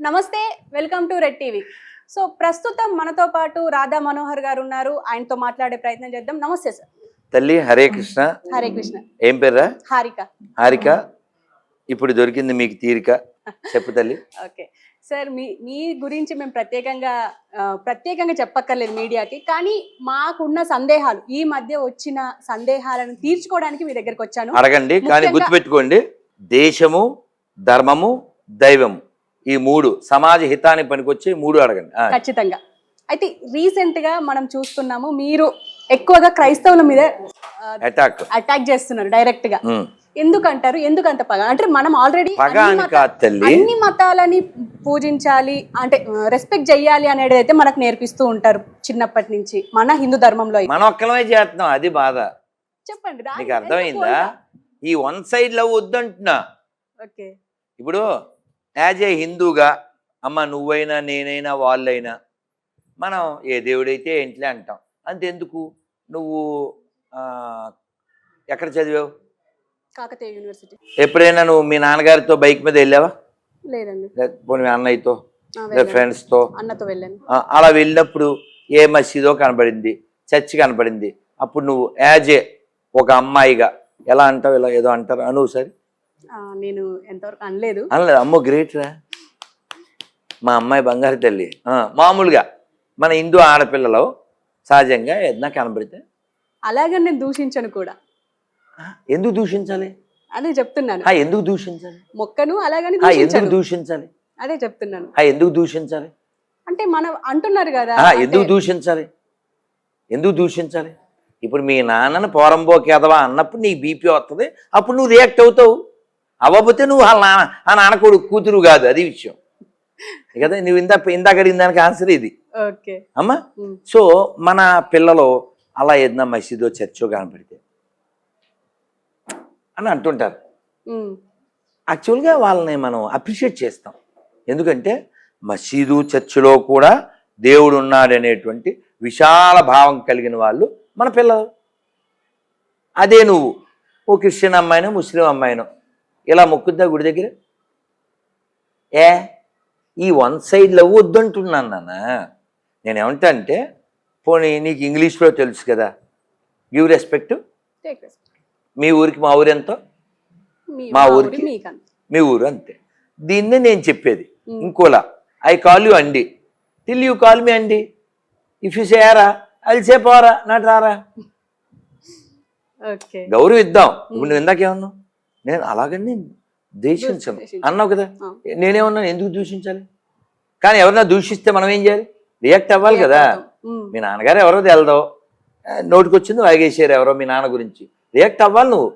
నమస్తే, welcome to red TV. So ప్రస్తుతం మనతో పాటు రాధా మనోహర్ గారు ఉన్నారు. ఆయనతో మాట్లాడే ప్రయత్నం చేద్దాం. నమస్తే సార్. తల్లి హరే కృష్ణ. హరే కృష్ణ. ఏం పేర్రా? హారిక. హారిక, ఇప్పుడు దొరికింది మీకు తీరిక. చెప్పు తల్లి. ఓకే సార్, మీ గురించి మేము ప్రత్యేకంగా చెప్పక్కర్లేదు మీడియాకి, కానీ మాకున్న సందేహాలు, ఈ మధ్య వచ్చిన సందేహాలను తీర్చుకోవడానికి మీ దగ్గరకు వచ్చాను. అడగండి, కానీ గుర్తుపెట్టుకోండి, దేశము, ధర్మము, దైవము, ఈ మూడు సమాజ హితానికి పనికొచ్చి మూడు అడగండి ఖచ్చితంగా. అయితే రీసెంట్ గా మనం చూస్తున్నాము, మీరు ఎక్కువగా క్రైస్తవుల మీద అటాక్ చేస్తున్నారు డైరెక్ట్ గా. ఎందుకంటారు? ఎందుకంత పగ? అంటే మనం ఆల్రెడీ అన్ని మతాలని పూజించాలి, అంటే రెస్పెక్ట్ చెయ్యాలి అనేది అయితే మనకు నేర్పిస్తూ ఉంటారు చిన్నప్పటి నుంచి మన హిందూ ధర్మంలో. మనం ఒక్కలమే చేస్తున్నాం, అది బాధ. చెప్పండి, నీకు అర్థమైందా? ఈ వన్ సైడ్ లవ్ వద్దంటున్నా. ఓకే, ఇప్పుడు యాజ్ ఏ హిందూగా అమ్మ నువ్వైనా నేనైనా వాళ్ళైనా మనం ఏ దేవుడైతే ఏంటిలే అంటాం. అంతెందుకు, నువ్వు ఎక్కడ చదివావు? కాకతీయ యూనివర్సిటీ. ఎప్పుడైనా నువ్వు మీ నాన్నగారితో బైక్ మీద వెళ్ళావా? లేదండి. లేకపోతే మీ అన్నయ్యతో, ఫ్రెండ్స్తో? అన్నతో వెళ్ళాను. అలా వెళ్ళినప్పుడు ఏ మసీదో కనబడింది, చర్చి కనబడింది, అప్పుడు నువ్వు యాజ్ ఏ ఒక అమ్మాయిగా ఎలా అంటావు? ఇలా ఏదో అంటారు అను. సరే, నేను ఎంతవరకు అనలేదు. అమ్మో గ్రేట్ రా, మా అమ్మాయి బంగారు తల్లి. మామూలుగా మన హిందూ ఆడపిల్లలు సహజంగా ఏదైనా కనబడితే అలాగే నేను దూషించను కూడా. ఎందుకు దూషించాలి? అదే చెప్తున్నాను. ఎందుకు దూషించాలి? మొక్కను అలాగని ఎందుకు దూషించాలి? అదే చెప్తున్నాను. ఎందుకు దూషించాలి? అంటే మనం అంటున్నారు కదా, ఎందుకు దూషించాలి? ఎందుకు దూషించాలి? ఇప్పుడు మీ నాన్నని పోరంబోకి ఎదవా అన్నప్పుడు నీకు బీపీ వస్తుంది, అప్పుడు నువ్వు రియాక్ట్ అవుతావు. అవ్వకపోతే నువ్వు వాళ్ళ నాన్న కొడుకు కూతురు కాదు, అది విషయం కదా. నువ్వు ఇందాక అడిగిన దానికి ఆన్సర్ ఇది అమ్మా. సో మన పిల్లలు అలా ఏదైనా మసీదో చర్చో కనపడితే అని అంటుంటారు. యాక్చువల్గా వాళ్ళని మనం అప్రిషియేట్ చేస్తాం, ఎందుకంటే మసీదు చర్చిలో కూడా దేవుడు ఉన్నాడనేటువంటి విశాల భావం కలిగిన వాళ్ళు మన పిల్లలు. అదే నువ్వు ఓ క్రిస్టియన్ అమ్మాయినో ముస్లిం అమ్మాయినో ఇలా మొక్కుద్దా గుడి దగ్గర? ఈ వన్ సైడ్ లవ్ వద్దంటున్నాను నాన్న. నేనేమంటా అంటే, పోనీ నీకు ఇంగ్లీష్లో తెలుసు కదా, గివ్ రెస్పెక్ట్. మీ ఊరికి మా ఊరు ఎంతో, మా ఊరికి మీ ఊరు అంతే. దీన్నే నేను చెప్పేది. ఇంకోలా, ఐ కాల్ యూ అండి టిల్ యూ కాల్ మీ అండి. ఇఫ్ యూ సేరా అది సేపోరా నాటు రారా. గౌరవం ఇద్దాం. ఇప్పుడు నువ్వు ఇందాకేమన్నావు? నేను అలాగని దూషించను అన్నావు కదా. నేనేమన్నా ఎందుకు దూషించాలి? కానీ ఎవరైనా దూషిస్తే మనం ఏం చేయాలి? రియాక్ట్ అవ్వాలి కదా. మీ నాన్నగారు ఎవరో తెలదో, నోటికొచ్చింది వాగేసారు ఎవరో మీ నాన్న గురించి, రియాక్ట్ అవ్వాలి నువ్వు.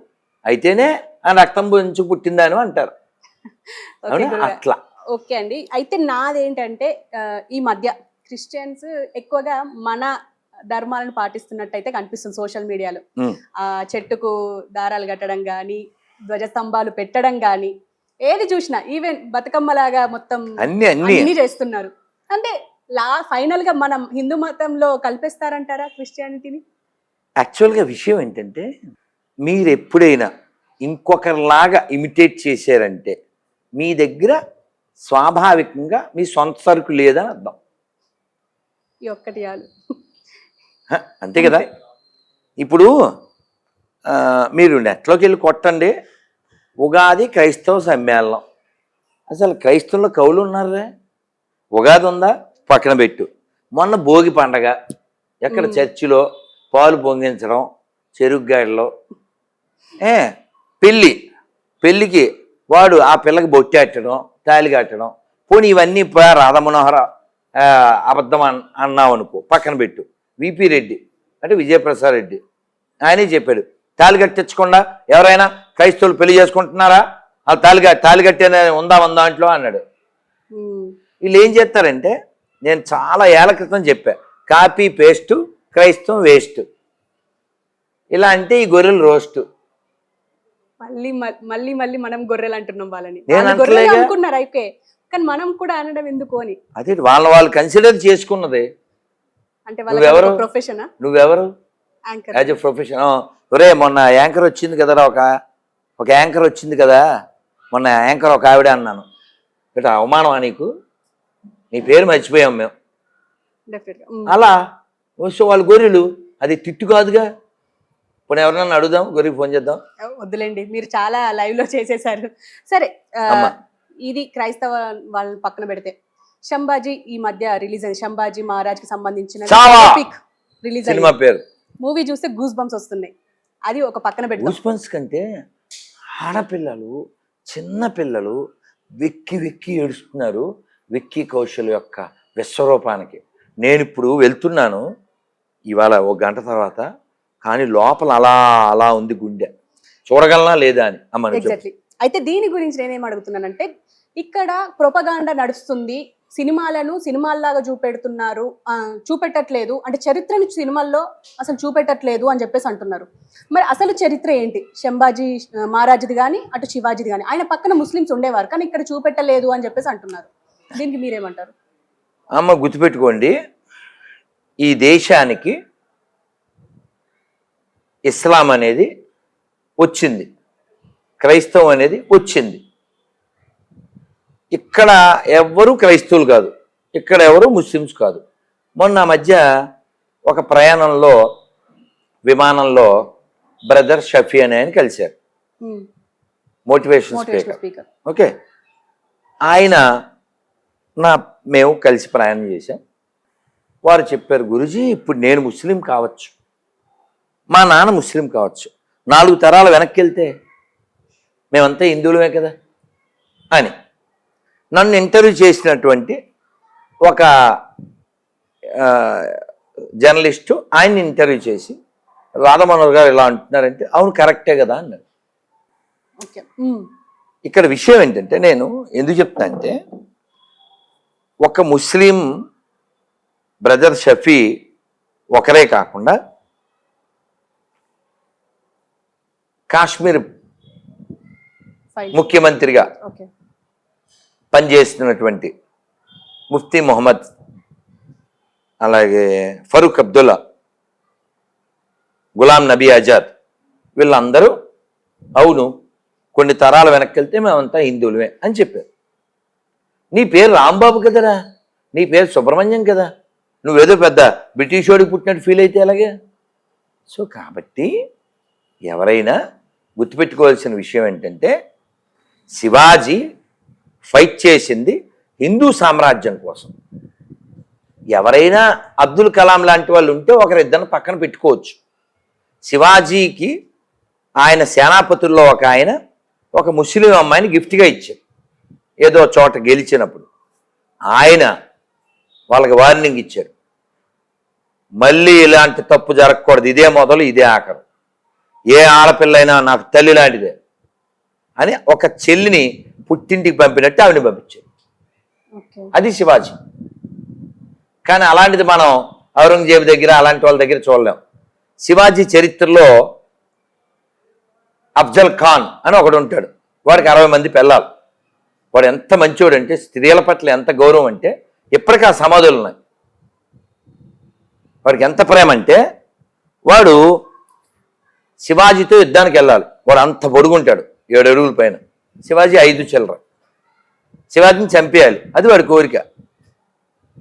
అయితేనే ఆ రక్తం గురించి పుట్టిందాను అంటారు. అట్లా. ఓకే అండి. అయితే నాదేంటంటే, ఈ మధ్య క్రిస్టియన్స్ ఎక్కువగా మన ధర్మాలను పాటిస్తున్నట్టయితే కనిపిస్తుంది సోషల్ మీడియాలో. చెట్టుకు దారాలు కట్టడం కానీ, ధ్వజస్తంభాలు పెట్టడం కానీ, ఏది చూసినా ఈవెన్ బతుకమ్మలాగా మొత్తం అన్ని చేస్తున్నారు. అంటే ఫైనల్ గా మనం హిందూ మతంలో కల్పిస్తారంటారా క్రిస్టియానిటీని? యాక్చువల్గా విషయం ఏంటంటే, మీరు ఎప్పుడైనా ఇంకొకరిలాగా ఇమిటేట్ చేశారంటే మీ దగ్గర స్వాభావికంగా మీ సొంత సరుకు లేదని అర్థం. ఈ ఒక్కటి చాలు, అంతే కదా. ఇప్పుడు మీరు నెట్లోకి వెళ్ళి కొట్టండి, ఉగాది క్రైస్తవ సమ్మేళనం. అసలు క్రైస్తవుల్లో కవులు ఉన్నారే? ఉగాది ఉందా? పక్కన పెట్టు. మొన్న భోగి పండగ, ఎక్కడ చర్చిలో పాలు పొంగించడం, చెరుగ్గాడిలో పెళ్ళికి వాడు ఆ పిల్లకి బొట్టెట్టడం, తాళి కట్టడం. పోనీ ఇవన్నీ రాధమనోహర అబద్ధం అన్నావు అనుకో, పక్కన పెట్టు. విపి రెడ్డి అంటే విజయప్రసాద్ రెడ్డి, ఆయనే చెప్పాడు, తాళి కట్టించకుండా ఎవరైనా క్రైస్తవులు పెళ్లి చేసుకుంటున్నారా? ఆ తాళి కట్టేది ఉందా దాంట్లో అన్నాడు. వీళ్ళు ఏం చేస్తారంటే, నేను చాలా ఏళ్ల క్రితం చెప్పా, కాపీ పేస్ట్, క్రైస్తవం వేస్ట్. ఇలా అంటే ఈ గొర్రెలు రోస్ట్. మళ్ళీ మళ్ళీ మనం గొర్రెలు అంటున్నాం వాళ్ళని. అనుకున్నారు అయితే, కానీ మనం కూడా అనడం ఎందుకు అని. అదే వాళ్ళు కన్సిడర్ చేసుకున్నది. అంటే వాళ్ళ ప్రొఫెషనా? నువ్వెవరు యాజ్ ఎ ప్రొఫెషన్? ఒరే మొన్న యాంకర్ వచ్చింది కదరా, ఒక యాంకర్ వచ్చింది కదా మొన్న, యాంకర్ ఒక ఆవిడ అన్నాను. ఇట్లా అవమానమా నీకు? నీ పేరు మర్చిపోయాం మేము డెఫినెట్గా. అలా. సో వాళ్ళు గొర్రెలు, అది తిట్టు కాదుగా. ఇప్పుడు ఎవరినన్నా అడుగుదాం, గొర్రెకి ఫోన్ చేద్దాం. వద్దులేండి, మీరు చాలా లైవ్ లో చేసేసారు. సరే, అమ్మా. ఇది క్రైస్తవ వాళ్ళని పక్కన పెడితే శంభాజీ ఈ మధ్య రిలీజ్ అయింది. శంభాజీ మహారాజ్ కి సంబంధించిన రిలీజ్ సినిమా పేరు. మూవీ చూస్తే గూస్ బంప్స్ వస్తున్నాయి. అది ఒక పక్కన పెడతాం. గూస్ బంప్స్ కంటే ఆడపిల్లలు, చిన్న పిల్లలు వెక్కి వెక్కి ఏడుస్తున్నారు విక్కీ కౌశల్ యొక్క విశ్వరూపానికి. నేను ఇప్పుడు వెళ్తున్నాను ఇవాళ 1 గంట తర్వాత, కానీ లోపల అలా అలా ఉంది గుండె, చూడగలనా లేదా అని. ఎగ్జాక్ట్లీ. అయితే దీని గురించి నేనేం అడుగుతున్నానంటే, ఇక్కడ ప్రొపగాండా నడుస్తుంది, సినిమాలను సినిమాల్లాగా చూపెట్టట్లేదు, అంటే చరిత్రను సినిమాల్లో అసలు చూపెట్టట్లేదు అని చెప్పేసి అంటున్నారు. మరి అసలు చరిత్ర ఏంటి? శంభాజీ మహారాజుది కానీ అటు శివాజీది కానీ, ఆయన పక్కన ముస్లిమ్స్ ఉండేవారు కానీ ఇక్కడ చూపెట్టలేదు అని చెప్పేసి అంటున్నారు. దీనికి మీరేమంటారు? అమ్మ గుర్తుపెట్టుకోండి, ఈ దేశానికి ఇస్లాం అనేది వచ్చింది, క్రైస్తవం అనేది వచ్చింది. ఇక్కడ ఎవ్వరూ క్రైస్తవులు కాదు, ఇక్కడ ఎవరు ముస్లిమ్స్ కాదు. మొన్న మధ్య ఒక ప్రయాణంలో విమానంలో బ్రదర్ షఫీ అని ఆయన కలిశారు, మోటివేషన్ స్పీకర్. ఓకే, ఆయన మేము కలిసి ప్రయాణం చేశాం. వారు చెప్పారు, గురూజీ ఇప్పుడు నేను ముస్లిం కావచ్చు, మా నాన్న ముస్లిం కావచ్చు, 4 తరాలు వెనక్కి వెళ్తే మేమంతా హిందువులమే కదా అని. నన్ను ఇంటర్వ్యూ చేసినటువంటి ఒక జర్నలిస్టు ఆయన్ని ఇంటర్వ్యూ చేసి, రాధామనోహర్ గారు ఇలా అంటున్నారంటే అవును కరెక్టే కదా అన్నారు. ఇక్కడ విషయం ఏంటంటే, నేను ఎందుకు చెప్తా అంటే, ఒక ముస్లిం బ్రదర్ షఫీ ఒకరే కాకుండా కాశ్మీర్ ముఖ్యమంత్రిగా పనిచేస్తున్నటువంటి ముఫ్తీ మొహమ్మద్, అలాగే ఫరూక్ అబ్దుల్లా, గులాం నబీ ఆజాద్, వీళ్ళందరూ అవును కొన్ని తరాల వెనక్కి వెళ్తే మేమంతా హిందువులమే అని చెప్పారు. నీ పేరు రాంబాబు కదరా, నీ పేరు సుబ్రహ్మణ్యం కదా, నువ్వేదో పెద్ద బ్రిటిష్ వాడికి పుట్టినట్టు ఫీల్ అయితే అలాగే. సో కాబట్టి ఎవరైనా గుర్తుపెట్టుకోవాల్సిన విషయం ఏంటంటే, శివాజీ ఫైట్ చేసింది హిందూ సామ్రాజ్యం కోసం. ఎవరైనా అబ్దుల్ కలాం లాంటి వాళ్ళు ఉంటే ఒకరిద్దరిని పక్కన పెట్టుకోవచ్చు. శివాజీకి ఆయన సేనాపతుల్లో ఒక ఆయన ఒక ముస్లిం అమ్మాయిని గిఫ్ట్గా ఇచ్చారు ఏదో చోట గెలిచినప్పుడు. ఆయన వాళ్ళకి వార్నింగ్ ఇచ్చారు, మళ్ళీ ఇలాంటి తప్పు జరగకూడదు, ఇదే మొదలు ఇదే ఆఖరు, ఏ ఆడపిల్లైనా నాకు తల్లి లాంటిదే అని ఒక చెల్లిని పుట్టింటికి పంపినట్టు ఆవిడని పంపించారు. అది శివాజీ. కానీ అలాంటిది మనం ఔరంగజేబు దగ్గర అలాంటి వాళ్ళ దగ్గర చూడలేం. శివాజీ చరిత్రలో అఫ్జల్ ఖాన్ అని ఒకడు ఉంటాడు, వాడికి 60 మంది పిల్లలు. వాడు ఎంత మంచివాడు అంటే, స్త్రీల పట్ల ఎంత గౌరవం అంటే, ఇప్పటికీ ఆ సమాధులు ఉన్నాయి. వాడికి ఎంత ప్రేమ అంటే, వాడు శివాజీతో యుద్ధానికి వెళ్ళాలి, వాడు అంత పొడుగుంటాడు, 7 అడుగుల పైన, శివాజీ 5 చిల్లర. శివాజీని చంపేయాలి, అది వాడి కోరిక.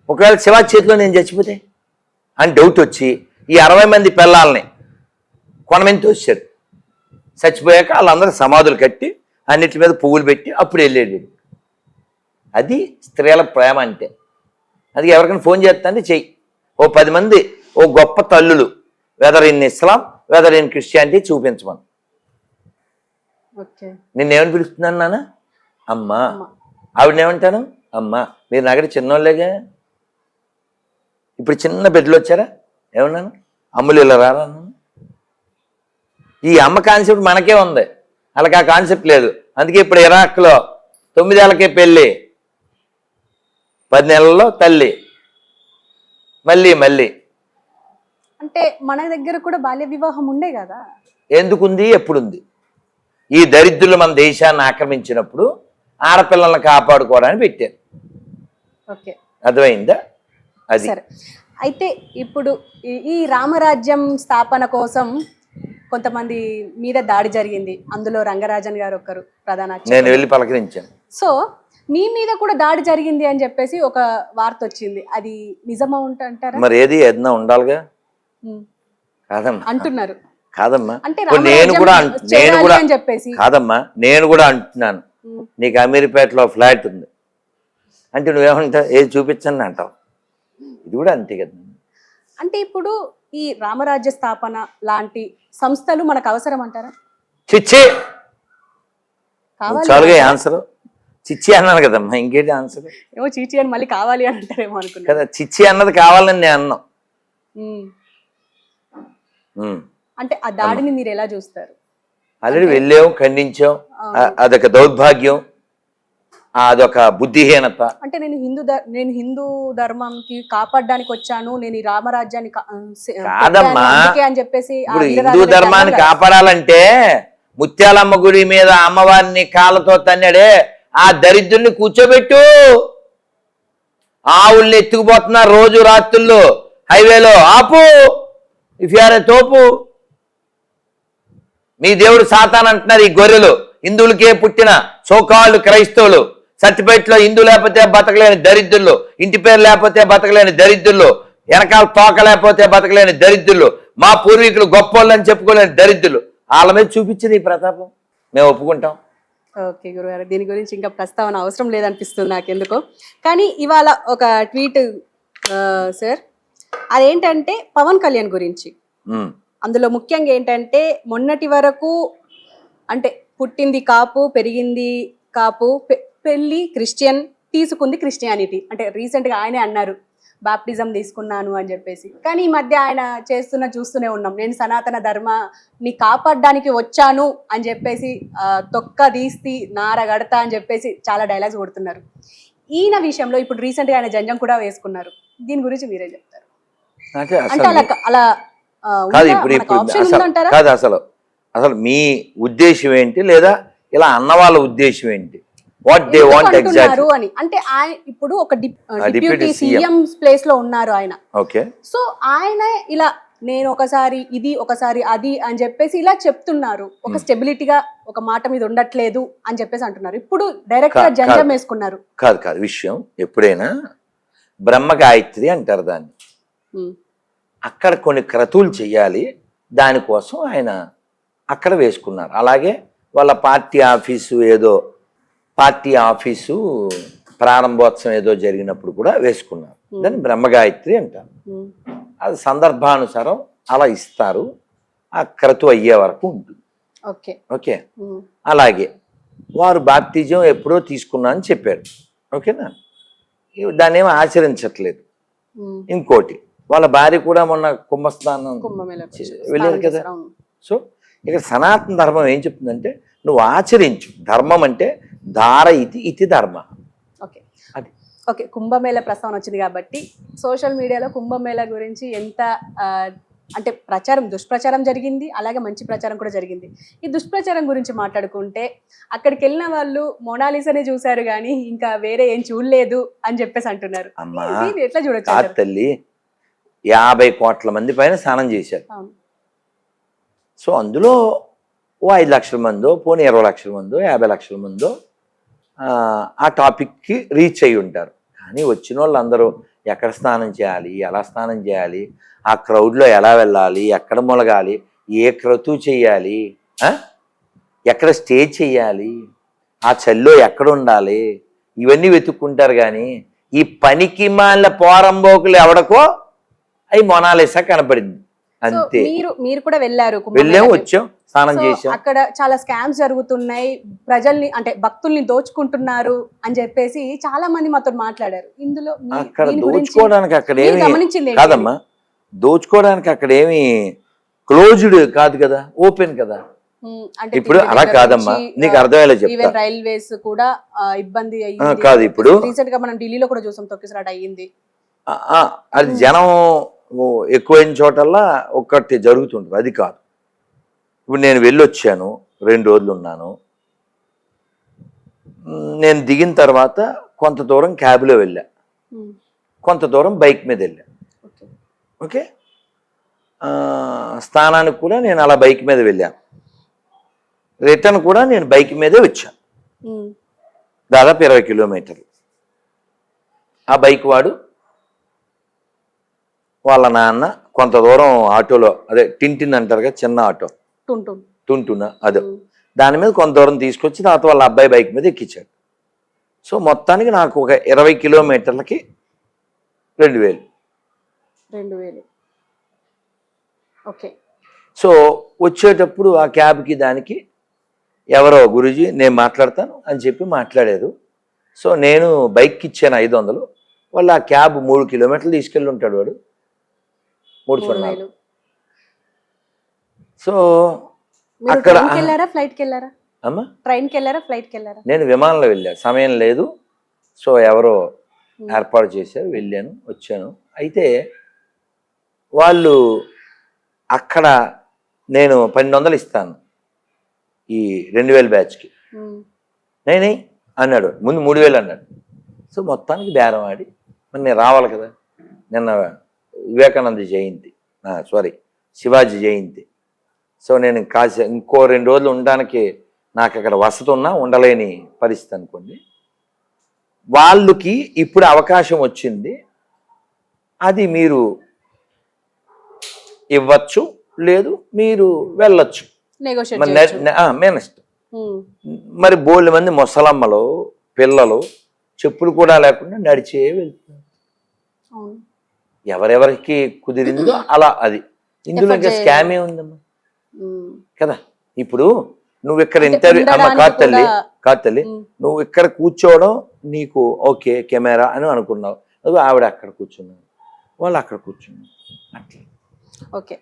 ఒకవేళ శివాజీ చేతిలో నేను చచ్చిపోతే అని డౌట్ వచ్చి ఈ 60 మంది పిల్లల్ని కొనమని తోశారు. చచ్చిపోయాక వాళ్ళందరూ సమాధులు కట్టి అన్నిటి మీద పువ్వులు పెట్టి అప్పుడు వెళ్ళేది. అది స్త్రీల ప్రేమ అంటే. అది ఎవరికైనా ఫోన్ చేస్తాంటే చెయ్యి, ఓ 10 మంది ఓ గొప్ప తల్లులు, whether in Islam whether in Christianity చూపించమను. నిన్నేమని పిలుస్తున్నాను నాన్న? అమ్మా. ఆవిడనేమంటాను? అమ్మా. మీరు నాగడి చిన్నోళ్ళేగా, ఇప్పుడు చిన్న బిడ్డలు వచ్చారా, ఏమన్నాను? అమ్ములు ఇలా రారా. ఈ అమ్మ కాన్సెప్ట్ మనకే ఉంది, వాళ్ళకి ఆ కాన్సెప్ట్ లేదు. అందుకే ఇప్పుడు ఇరాక్లో 9 ఏళ్ళకే పెళ్ళి, 10 నెలల్లో తల్లి, మళ్ళీ మళ్ళీ. అంటే మన దగ్గర కూడా బాల్య వివాహం ఉండే కదా. ఎందుకుంది? ఎప్పుడుంది? ఈ దరిద్రులు మన దేశాన్ని ఆక్రమించినప్పుడు ఆడపిల్లల్ని కాపాడుకోవడానికి పెట్టారు. అర్థమైందా? అది. అయితే ఇప్పుడు ఈ రామరాజ్యం స్థాపన కోసం కొంతమంది మీద దాడి జరిగింది, అందులో రంగరాజన్ గారు ఒకరు ప్రధాన. నేను వెళ్ళి పలకరించాను. సో మీ మీద కూడా దాడి జరిగింది అని చెప్పేసి ఒక వార్త వచ్చింది, అది నిజమా అంటారా? మరి ఏదైనా ఉండాలిగా. ఉమ్. కాదమ్మా అంటున్నారు. కాదమ్మా అంటే ఇప్పుడు నేను కూడా అని చెప్పేసి. కాదమ్మా నేను కూడా అంటున్నాను, నీకు అమీర్పేటలో ఫ్లాట్ ఉంది అంటే నువ్వేమంటావు, ఏది చూపించండి అంటావు. ఇది కూడా అంతే కదా. అంటే ఇప్పుడు ఈ రామరాజ్య స్థాపన లాంటి సంస్థలు మనకు అవసరం అంటారా? చిచ్చి కావాలి చాలుగా ఆన్సర్. చిచ్చి అన్నాను కదమ్మా, ఇంకేంటి ఆన్సర్? ఏమో చీచి అని మళ్ళీ కావాలి అని అంటారేమో అనుకున్నా కదా. చిచ్చి అన్నది కావాలని నేను అన్నాం. అంటే ఆ దాడిని మీరు ఎలా చూస్తారు? ఆల్రెడీ వెళ్ళాం, ఖండించాం. అదొక దౌర్భాగ్యం, అదొక బుద్ధిహీనత. అంటే నేను హిందూ ధర్మంకి కాపాడడానికి వచ్చాను, నేను ఈ రామరాజ్యాన్ని కాదమ్మా అని చెప్పేసి. ఇప్పుడు హిందూ ధర్మాన్ని కాపాడాలంటే ముత్యాలమ్మ గుడి మీద అమ్మవారిని కాళ్ళతో తన్నాడే ఆ దరిద్రుని కూర్చోబెట్టు. ఆవుల్ని ఎత్తుకుపోతున్నారు రోజు రాత్రుల్లో హైవేలో, ఆపు. ఇఫ్ యూఆర్ ఏ తోపు. మీ దేవుడు సాతాన్ అంటున్నారు ఈ గొర్రెలు. హిందువులకే పుట్టిన సోకాళ్ళు క్రైస్తవులు, సర్టిఫికేట్లో హిందూ లేకపోతే బతకలేని దరిద్రులు, ఇంటి పేరు లేకపోతే బతకలేని దరిద్రులు, వెనకాల తోక లేకపోతే బతకలేని దరిద్రులు, మా పూర్వీకులు గొప్పోళ్ళు అని చెప్పుకోలేని దరిద్రులు. వాళ్ళ మీద చూపించింది ఈ ప్రతాపం, మేము ఒప్పుకుంటాం. ఓకే గురుగారు, దీని గురించి ఇంకా ప్రస్తావన అవసరం లేదనిపిస్తుంది నాకెందుకో. కానీ ఇవాళ ఒక ట్వీట్ సార్, అదేంటంటే పవన్ కళ్యాణ్ గురించి. అందులో ముఖ్యంగా ఏంటంటే మొన్నటి వరకు అంటే పుట్టింది కాపు, పెరిగింది కాపు, పెళ్ళి క్రిస్టియన్, తీసుకుంది క్రిస్టియానిటీ. అంటే రీసెంట్గా ఆయనే అన్నారు బాప్టిజం తీసుకున్నాను అని చెప్పేసి. కానీ ఈ మధ్య ఆయన చూస్తూనే ఉన్నాం, నేను సనాతన ధర్మాన్ని కాపాడడానికి వచ్చాను అని చెప్పేసి తొక్క తీస్తి నారగడతా అని చెప్పేసి చాలా డైలాగ్స్ కొడుతున్నారు. ఈయన విషయంలో ఇప్పుడు రీసెంట్గా ఆయన జంజం కూడా వేసుకున్నారు. దీని గురించి మీరే చెప్తారు. అంటే అలా కాదు అసలు మీ ఉద్దేశం ఏంటి, లేదా ఇలా అన్న వాళ్ళ ఉద్దేశం ఏంటి? వాట్ దే వాంట్ ఎగ్జాక్ట్లీ అని అంటే ఆయన ఇప్పుడు ఒక డిప్యూటీ సీఎం ప్లేస్ లో ఉన్నారు ఆయన. ఓకే. సో ఆయన ఇలా నేను ఒకసారి ఇది ఒకసారి అది అని చెప్పేసి ఇలా చెప్తున్నారు, ఒక స్టెబిలిటీగా ఒక మాట మీద ఉండట్లేదు అని చెప్పేసి అంటున్నారు. ఇప్పుడు డైరెక్ట్ గా జంజం వేసుకున్నారు. కాదు విషయం ఎప్పుడైనా బ్రహ్మ గాయత్రి అంటారు దాన్ని. అక్కడ కొన్ని క్రతువులు చెయ్యాలి, దానికోసం ఆయన అక్కడ వేసుకున్నారు. అలాగే వాళ్ళ పార్టీ ఆఫీసు ప్రారంభోత్సవం ఏదో జరిగినప్పుడు కూడా వేసుకున్నారు. దాన్ని బ్రహ్మగాయత్రి అంటారు. అది సందర్భానుసారం అలా ఇస్తారు, ఆ క్రతువు అయ్యే వరకు ఉంటుంది. ఓకే. అలాగే వారు బాప్తిజం ఎప్పుడో తీసుకున్నా అని చెప్పారు. ఓకేనా, దాన్ని ఏమో ఆచరించట్లేదు. ఇంకోటి, వాళ్ళ భార్య కూడా మొన్న కుంభస్నానం వెళ్ళారు కదా. సో ఇక్కడ సనాతన ధర్మం ఏం చెప్తుందంటే నువ్వు ఆచరించు. ధర్మం అంటే ధార ఇది ధర్మ. ఓకే, కుంభమేళ ప్రస్తావన వచ్చింది కాబట్టి సోషల్ మీడియాలో కుంభమేళ గురించి ఎంత అంటే దుష్ప్రచారం జరిగింది, అలాగే మంచి ప్రచారం కూడా జరిగింది. ఈ దుష్ప్రచారం గురించి మాట్లాడుకుంటే అక్కడికి వెళ్ళిన వాళ్ళు మోనాలిసానే చూశారు కానీ ఇంకా వేరే ఏం చూడలేదు అని చెప్పేసి అంటున్నారు. ఎట్లా చూడొచ్చు తల్లి? 50 కోట్ల మంది పైన స్నానం చేశారు. సో అందులో 5 లక్షల మందో, పోనీ 20 లక్షల మందో, 50 లక్షల మందో ఆ టాపిక్కి రీచ్ అయ్యి ఉంటారు. కానీ వచ్చిన వాళ్ళందరూ ఎక్కడ స్నానం చేయాలి, ఎలా స్నానం చేయాలి, ఆ క్రౌడ్లో ఎలా వెళ్ళాలి, ఎక్కడ మొలగాలి, ఏ క్రతువు చేయాలి, ఎక్కడ స్టే చేయాలి, ఆ చల్లో ఎక్కడ ఉండాలి, ఇవన్నీ వెతుక్కుంటారు. కానీ ఈ పనికి మాల పోరంబోకులు ఎవడకో అవి మొనాలిసా కనపడింది అంతే. మీరు కూడా వెళ్ళారు, వెళ్ళాము, వచ్చాం, స్నానం చేసాం. అక్కడ చాలా స్కామ్స్ జరుగుతున్నాయి, ప్రజల్ని అంటే భక్తుల్ని దోచుకుంటున్నారు అని చెప్పేసి చాలా మంది మాతో మాట్లాడారు. ఇందులో అక్కడ దోచుకోవడానికి అక్కడ ఏమి కాదమ్మా, దోచుకోవడానికి అక్కడ ఏమి క్లోజ్డ్ కాదు కదా, ఓపెన్ కదా. ఇప్పుడు అలా కాదమ్మా, నీకు అర్థమయ్యేలా చెప్తా. రైల్వేస్ కూడా ఇబ్బంది అయ్యింది కాదు. ఇప్పుడు రీసెంట్ గా మనం ఢిల్లీలో కూడా చూసాం, తొక్కిసలాట అయ్యింది. అది జనం ఎక్కువైన చోటల్లా ఒక్కటి జరుగుతుంటుంది, అది కాదు. ఇప్పుడు నేను వెళ్ళొచ్చాను, 2 రోజులు ఉన్నాను. నేను దిగిన తర్వాత కొంత దూరం క్యాబ్లో వెళ్ళా, కొంత దూరం బైక్ మీద వెళ్ళా. ఓకే, స్థానానికి కూడా నేను అలా బైక్ మీద వెళ్ళాను, రిటర్న్ కూడా నేను బైక్ మీదే వచ్చాను. దాదాపు 20 కిలోమీటర్లు. ఆ బైక్ వాడు వాళ్ళ నాన్న కొంత దూరం ఆటోలో, అదే టింటిన్ అంటారు కదా, చిన్న ఆటో, టుంటున్. టుంటున, అదే దాని మీద కొంత దూరం తీసుకొచ్చి తర్వాత వాళ్ళ అబ్బాయి బైక్ మీద ఎక్కించాడు. సో మొత్తానికి నాకు ఒక 20 కిలోమీటర్లకి 2000. 2000. ఓకే. సో వచ్చేటప్పుడు ఆ క్యాబ్కి దానికి ఎవరో గురూజీ నేను మాట్లాడతాను అని చెప్పి మాట్లాడారు. సో నేను బైక్కి ఇచ్చాను 500. వాళ్ళు ఆ క్యాబ్ 3 కిలోమీటర్లు తీసుకెళ్ళి ఉంటాడు వాడు, 304. 3000. సో మీరు అక్కడ ట్రైన్కి వెళ్ళారా, ఫ్లైట్కి వెళ్ళారా? అమ్మా ట్రైన్కి వెళ్ళారా, ఫ్లైట్కి వెళ్ళారా? నేను విమానంలో వెళ్ళా, సమయం లేదు. సో ఎవరో ఏర్పాటు చేశారు, వెళ్ళాను, వచ్చాను. అయితే వాళ్ళు అక్కడ నేను 1200 ఇస్తాను ఈ 2000 బ్యాచ్కి, నేనే అన్నాడు. ముందు 3000 అన్నాడు. సో మొత్తానికి బేరం ఆడి మరి నేను రావాలి కదా. నిన్న వివేకానంద జయంతి, సారీ శివాజీ జయంతి. సో నేను ఇంకో 2 రోజులు ఉండడానికి నాకు అక్కడ వసతి ఉన్నా ఉండలేని పరిస్థితి అనుకోండి. వాళ్ళకి ఇప్పుడు అవకాశం వచ్చింది, అది మీరు ఇవ్వచ్చు, లేదు మీరు వెళ్ళొచ్చు. మేనస్ట్ మరి బోల్డ్ మంది ముసలమ్మలు పిల్లలు చెప్పులు కూడా లేకుండా నడిచే వెళ్తున్నారు. ఎవరెవరికి కుదిరిందో అలా. అది ఇందులో ఇంకా స్కామ్ ఏముందమ్మా కదా. ఇప్పుడు నువ్వు ఇక్కడ ఇంటర్వ్యూ అమ్మ కాదు తల్లి, నువ్వు ఇక్కడ కూర్చోవడం నీకు ఓకే కెమెరా అని అనుకున్నావు, అది ఆవిడ అక్కడ కూర్చున్నావు, వాళ్ళు అక్కడ కూర్చున్నారు, అట్లా. ఓకే.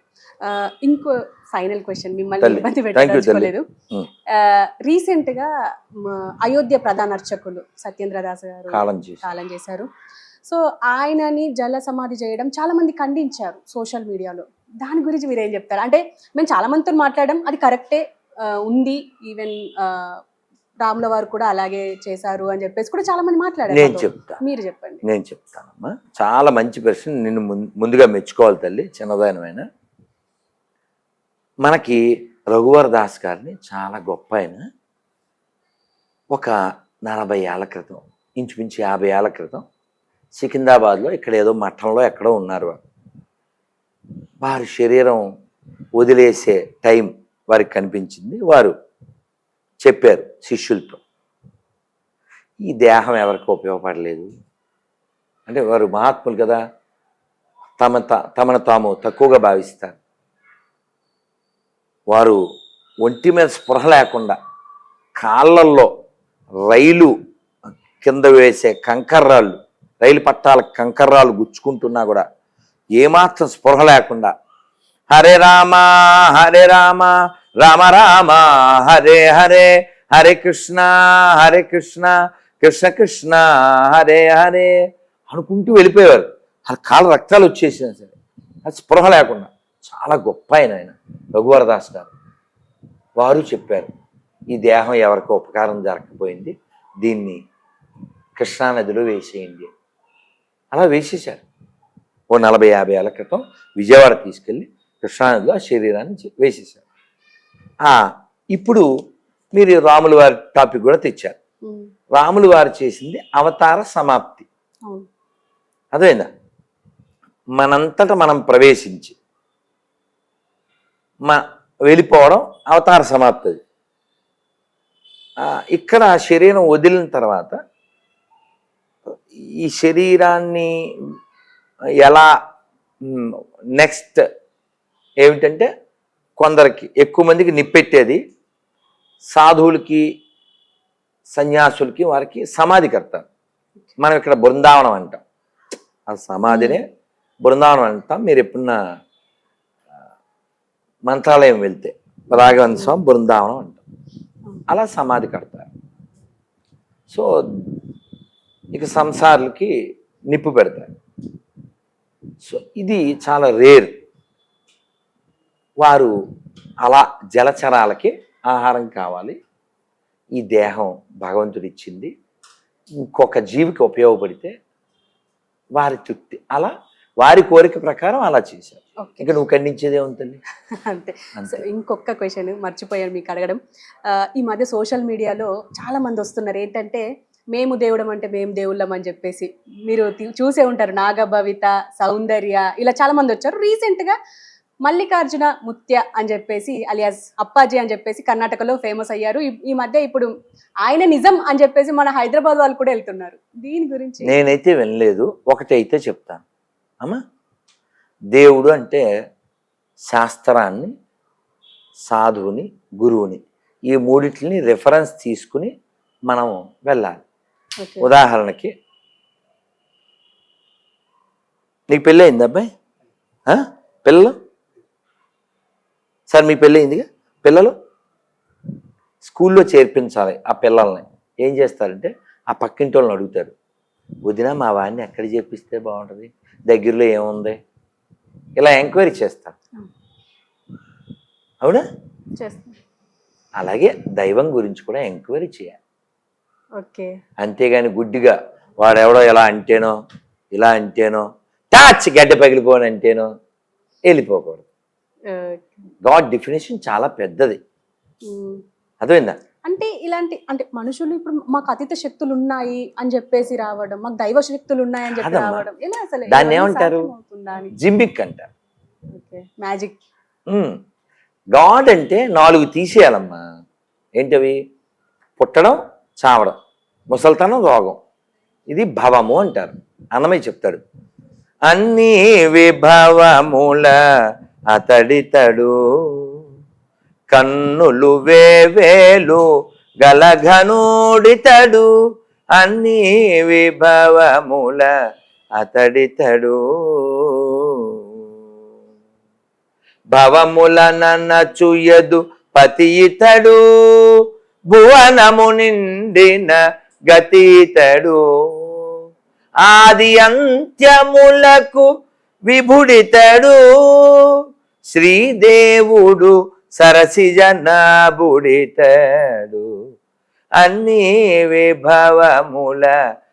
ఇంకో ఫైనల్ క్వశ్చన్, మిమ్మల్ని ఇబ్బంది పెట్టలేదు. రీసెంట్ గా అయోధ్య ప్రధాన అర్చకులు సత్యేంద్ర దాస్ గారు కాలం చేశారు. సో ఆయనని జల సమాధి చేయడం చాలా మంది ఖండించారు సోషల్ మీడియాలో. దాని గురించి మీరు ఏం చెప్తారు? అంటే మేము చాలా మందితో మాట్లాడడం, అది కరెక్టే ఉంది, ఈవెన్ రాముల వారు కూడా అలాగే చేశారు అని చెప్పేసి కూడా చాలా మంది మాట్లాడారు. నేను చెప్తాను, మీరు చెప్పండి. నేను చెప్తానమ్మా. చాలా మంచి ప్రశ్న, నిన్ను ముందుగా మెచ్చుకోవాలి తల్లి, చిన్నదానమైన. మనకి రఘువర్ దాస్ గారిని చాలా గొప్ప ఆయన. ఒక 40 ఏళ్ల క్రితం, ఇంచుమించు 50 ఏళ్ల క్రితం సికింద్రాబాద్లో ఇక్కడ ఏదో మఠంలో ఎక్కడో ఉన్నారు. వారి శరీరం వదిలేసే టైం వారికి కనిపించింది. వారు చెప్పారు శిష్యులతో, ఈ దేహం ఎవరికి ఉపయోగపడలేదు అంటే, వారు మహాత్ములు కదా, తమను తాము తక్కువగా భావిస్తారు. వారు ఒంటి మీద స్పృహ లేకుండా కాళ్ళల్లో రైలు కింద వేసే కంకర్రాళ్ళు, రైలు పట్టాల కంకర్రాలు గుచ్చుకుంటున్నా కూడా ఏమాత్రం స్పృహ లేకుండా హరే రామ హరే రామ రామ రామ హరే హరే, హరే కృష్ణ కృష్ణ కృష్ణ హరే హరే అనుకుంటూ వెళ్ళిపోయేవారు. వాళ్ళ కాళ్ళ రక్తాలు వచ్చేసినా సరే అది స్పృహ లేకుండా. చాలా గొప్ప ఆయన రఘువర్ దాస్ గారు. వారు చెప్పారు, ఈ దేహం ఎవరికో ఉపకారం జరగకపోయింది, దీన్ని కృష్ణానదిలో వేసేయండి. అలా వేసేశారు. ఓ 40-50 ఏళ్ల క్రితం విజయవాడ తీసుకెళ్ళి కృష్ణానదిలో ఆ శరీరాన్ని వేసేశారు. ఇప్పుడు మీరు రాముల వారి టాపిక్ కూడా తెచ్చారు. రాములు వారు చేసింది అవతార సమాప్తి. అదేనా, మనంతటా మనం ప్రవేశించి వెళ్ళిపోవడం అవతార సమాప్తి. ఇక్కడ శరీరం వదిలిన తర్వాత ఈ శరీరాన్ని ఎలా నెక్స్ట్ ఏమిటంటే, కొందరికి ఎక్కువ మందికి నిప్పెట్టేది సాధువులకి సన్యాసులకి, వారికి సమాధి కడతారు. మనం ఇక్కడ బృందావనం అంటాం, ఆ సమాధినే బృందావనం అంటాం. మీరు ఎప్పుడన్నా మంత్రాలయం వెళ్తే రాఘవేంద్ర స్వామి బృందావనం అంటాం, అలా సమాధి కడతారు. సో ఇక సంసారులకి నిప్పు పెడతారు. సో ఇది చాలా రేర్. వారు అలా జలచరాలకి ఆహారం కావాలి, ఈ దేహం భగవంతుడు ఇచ్చింది, ఇంకొక జీవికి ఉపయోగపడితే వారి తృప్తి, అలా వారి కోరిక ప్రకారం అలా చేశారు. ఇంకా నువ్వు ఖండించేదే ఉంటుంది. అంతే. ఇంకొక క్వశ్చన్ మర్చిపోయాను మీకు అడగడం. ఈ మధ్య సోషల్ మీడియాలో చాలా మంది వస్తున్నారు ఏంటంటే, మేము దేవుడం అంటే మేము దేవుళ్ళం అని చెప్పేసి మీరు చూసే ఉంటారు. నాగభవిత, సౌందర్య ఇలా చాలా మంది వచ్చారు. రీసెంట్ గా మల్లికార్జున ముత్య అని చెప్పేసి అలియాస్ అప్పాజీ అని చెప్పేసి కర్ణాటకలో ఫేమస్ అయ్యారు. ఈ మధ్య ఇప్పుడు ఆయన నిజం అని చెప్పేసి మన హైదరాబాద్ వాళ్ళు కూడా వెళ్తున్నారు. దీని గురించి నేనైతే వినలేదు. ఒకటైతే చెప్తాను అమ్మా, దేవుడు అంటే శాస్త్రాన్ని, సాధువుని, గురువుని ఈ మూడిటిని రిఫరెన్స్ తీసుకుని మనం వెళ్ళాలి. ఓకే. ఉదాహరణకి నీకు పెళ్ళి అయింది అబ్బాయి, పిల్లలు సార్ మీ పెళ్ళి అయిందిగా, పిల్లలు స్కూల్లో చేర్పించాలి. ఆ పిల్లల్ని ఏం చేస్తారంటే ఆ పక్కింటి వాళ్ళని అడుగుతారు, వదిన మా వాడిని ఎక్కడ చేర్పిస్తే బాగుంటుంది, దగ్గరలో ఏముంది, ఇలా ఎంక్వైరీ చేస్తారు. అవునా? చేస్తాం. అలాగే దైవం గురించి కూడా ఎంక్వైరీ చేయాలి. ఓకే. అంతేగాని గుడ్డిగా వాడెవడో ఎలా అంటేనో ఇలా అంటేనో టాచ్ గడ్డ పగిలిపోని అంటేనో వెళ్ళిపోకూడదు. గాడ్ డెఫినేషన్ చాలా పెద్దది, అర్థమైందా? అంటే ఇలాంటి అంటే మనుషులు ఇప్పుడు మాకు అతీత శక్తులు ఉన్నాయి అని చెప్పేసి రావడం, మాకు దైవ శక్తులు ఉన్నాయి అని చెప్పి కాదమ్మా. రావడం, ఎలా అసలు దాన్ని ఏమంటారు? జింబిక్ అంటారు. మ్యాజిక్. గాడ్ అంటే 4 తీసేయాలమ్మా. ఏంటవి? పుట్టడం, చావడం, ముసల్తనం, రోగం. ఇది భవము అంటారు. అన్నమయ్య చెప్తాడు, అన్ని విభవముల అతడితడు, కన్నులు వేవేలు గలఘనుడితడు, అన్ని విభవముల అతడితడు, భవములనచుయదు పతియితడు, భువనము నిండిన గతితడు, ఆది అంత్యములకు విభుడితడు, శ్రీదేవుడు సరసిజనాభుడితడు, అన్ని విభవముల